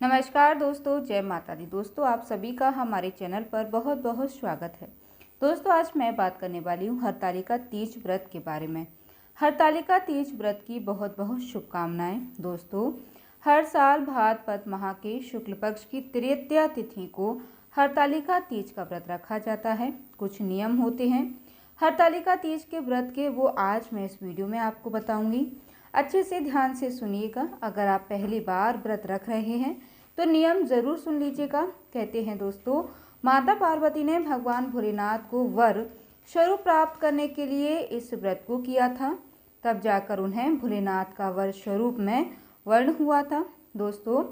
नमस्कार दोस्तों, जय माता दी। दोस्तों, आप सभी का हमारे चैनल पर बहुत बहुत स्वागत है। दोस्तों, आज मैं बात करने वाली हूँ हरतालिका तीज व्रत के बारे में। हरतालिका तीज व्रत की बहुत बहुत शुभकामनाएं। दोस्तों, हर साल भाद्रपद माह के शुक्ल पक्ष की तृतीया तिथि को हरतालिका तीज का व्रत रखा जाता है। कुछ नियम होते हैं हरतालिका तीज के व्रत के, वो आज मैं इस वीडियो में आपको बताऊंगी। अच्छे से ध्यान से सुनिएगा। अगर आप पहली बार व्रत रख रहे हैं तो नियम जरूर सुन लीजिएगा। कहते हैं दोस्तों, माता पार्वती ने भगवान भोलेनाथ को वर स्वरूप प्राप्त करने के लिए इस व्रत को किया था, तब जाकर उन्हें भोलेनाथ का वर स्वरूप में वर्ण हुआ था। दोस्तों,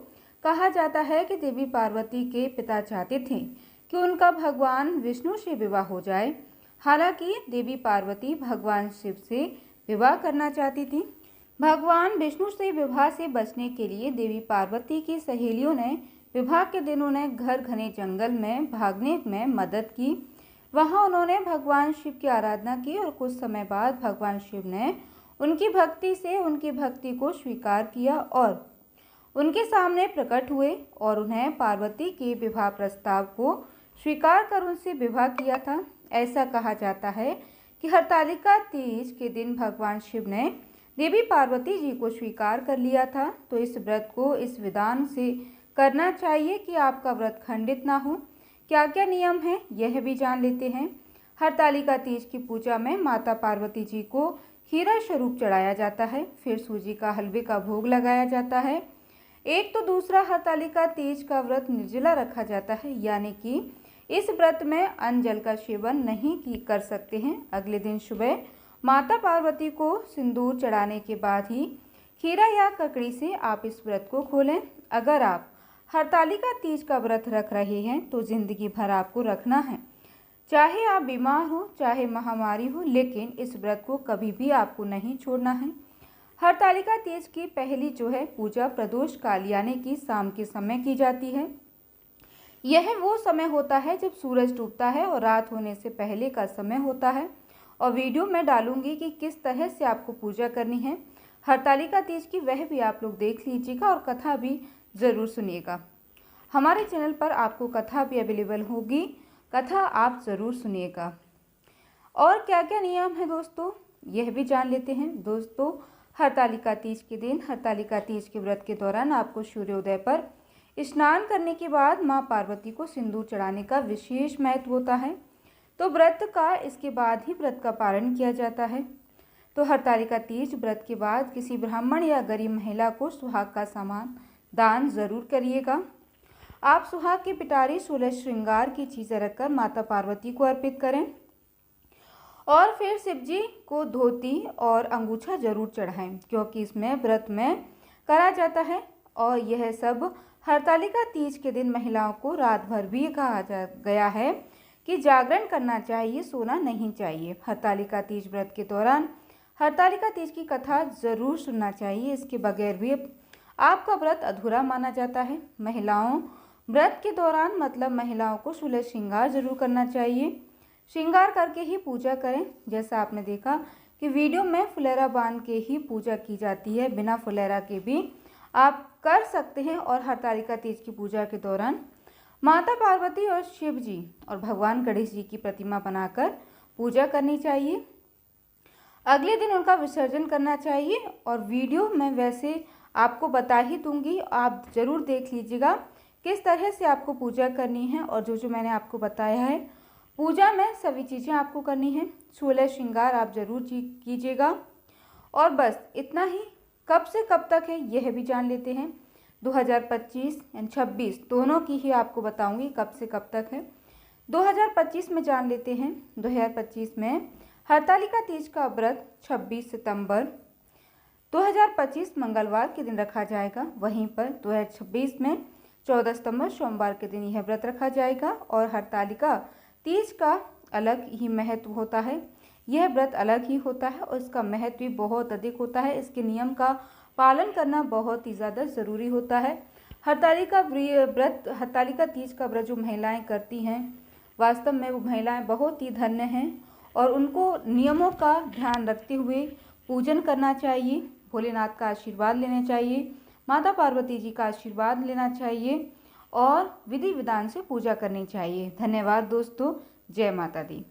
कहा जाता है कि देवी पार्वती के पिता चाहते थे कि उनका भगवान विष्णु से विवाह हो जाए। हालांकि देवी पार्वती भगवान शिव से विवाह करना चाहती थी। भगवान विष्णु से विवाह से बचने के लिए देवी पार्वती की सहेलियों ने विवाह के दिन उन्हें घने जंगल में भागने में मदद की। वहां उन्होंने भगवान शिव की आराधना की और कुछ समय बाद भगवान शिव ने उनकी भक्ति को स्वीकार किया और उनके सामने प्रकट हुए और उन्हें पार्वती के विवाह प्रस्ताव को स्वीकार कर उनसे विवाह किया था। ऐसा कहा जाता है कि हरतालिका तीज के दिन भगवान शिव ने देवी पार्वती जी को स्वीकार कर लिया था। तो इस व्रत को इस विधान से करना चाहिए कि आपका व्रत खंडित ना हो। क्या क्या नियम है यह भी जान लेते हैं। हरतालिका तीज की पूजा में माता पार्वती जी को खीरा स्वरूप चढ़ाया जाता है, फिर सूजी का हलवे का भोग लगाया जाता है। एक तो दूसरा हरतालिका तीज का व्रत निर्जला रखा जाता है, यानी कि इस व्रत में अन्न जल का सेवन नहीं कर सकते हैं। अगले दिन सुबह माता पार्वती को सिंदूर चढ़ाने के बाद ही खीरा या ककड़ी से आप इस व्रत को खोलें। अगर आप हरतालिका तीज का व्रत रख रहे हैं तो जिंदगी भर आपको रखना है, चाहे आप बीमार हो चाहे महामारी हो, लेकिन इस व्रत को कभी भी आपको नहीं छोड़ना है। हरतालिका तीज की पहली पूजा प्रदोष काल यानी कि शाम के समय की जाती है। यह वो समय होता है जब सूरज डूबता है और रात होने से पहले का समय होता है। और वीडियो में डालूंगी कि किस तरह से आपको पूजा करनी है हरतालिका तीज की, वह भी आप लोग देख लीजिएगा और कथा भी ज़रूर सुनिएगा। हमारे चैनल पर आपको कथा भी अवेलेबल होगी, कथा आप ज़रूर सुनिएगा। और क्या क्या नियम है दोस्तों, यह भी जान लेते हैं। दोस्तों, हरतालिका तीज के दिन हरतालिका तीज के व्रत के दौरान आपको सूर्योदय पर स्नान करने के बाद माँ पार्वती को सिंदूर चढ़ाने का विशेष महत्व होता है। तो व्रत का इसके बाद ही व्रत का पारण किया जाता है। तो हरतालिका तीज व्रत के बाद किसी ब्राह्मण या गरीब महिला को सुहाग का सामान दान जरूर करिएगा। आप सुहाग की पिटारी 16 श्रृंगार की चीज़ें रखकर माता पार्वती को अर्पित करें और फिर शिव जी को धोती और अंगूछा जरूर चढ़ाएं, क्योंकि इसमें व्रत में करा जाता है। और यह सब हरतालिका तीज के दिन महिलाओं को रात भर भी कहा गया है कि जागरण करना चाहिए, सोना नहीं चाहिए। हरतालिका तीज व्रत के दौरान हरतालिका तीज की कथा जरूर सुनना चाहिए, इसके बगैर भी आपका व्रत अधूरा माना जाता है। महिलाओं व्रत के दौरान महिलाओं को 16 श्रृंगार जरूर करना चाहिए। श्रृंगार करके ही पूजा करें। जैसा आपने देखा कि वीडियो में फुलेरा बांध के ही पूजा की जाती है, बिना फुलेरा के भी आप कर सकते हैं। और हरतालिका तीज की पूजा के दौरान माता पार्वती और शिव जी और भगवान गणेश जी की प्रतिमा बनाकर पूजा करनी चाहिए। अगले दिन उनका विसर्जन करना चाहिए। और वीडियो मैं वैसे आपको बता ही दूंगी, आप ज़रूर देख लीजिएगा किस तरह से आपको पूजा करनी है। और जो मैंने आपको बताया है पूजा में सभी चीज़ें आपको करनी है। 16 श्रृंगार आप जरूर कीजिएगा। और बस इतना ही। कब से कब तक है यह भी जान लेते हैं। 2025 एंड 26 दोनों की ही आपको बताऊंगी कब से कब तक है। 2025 में जान लेते हैं। 2025 में हरतालिका तीज का व्रत 26 सितंबर 2025 मंगलवार के दिन रखा जाएगा। वहीं पर 2026 में 14 सितंबर सोमवार के दिन यह व्रत रखा जाएगा। और हरतालिका तीज का अलग ही महत्व होता है, यह व्रत अलग ही होता है और इसका महत्व भी बहुत अधिक होता है। इसके नियम का पालन करना बहुत ही ज़्यादा ज़रूरी होता है। हरतालिका तीज का व्रत जो महिलाएं करती हैं, वास्तव में वो महिलाएं बहुत ही धन्य हैं और उनको नियमों का ध्यान रखते हुए पूजन करना चाहिए, भोलेनाथ का आशीर्वाद लेना चाहिए। माता पार्वती जी का आशीर्वाद लेना चाहिए और विधि विधान से पूजा करनी चाहिए। धन्यवाद दोस्तों। जय माता दी।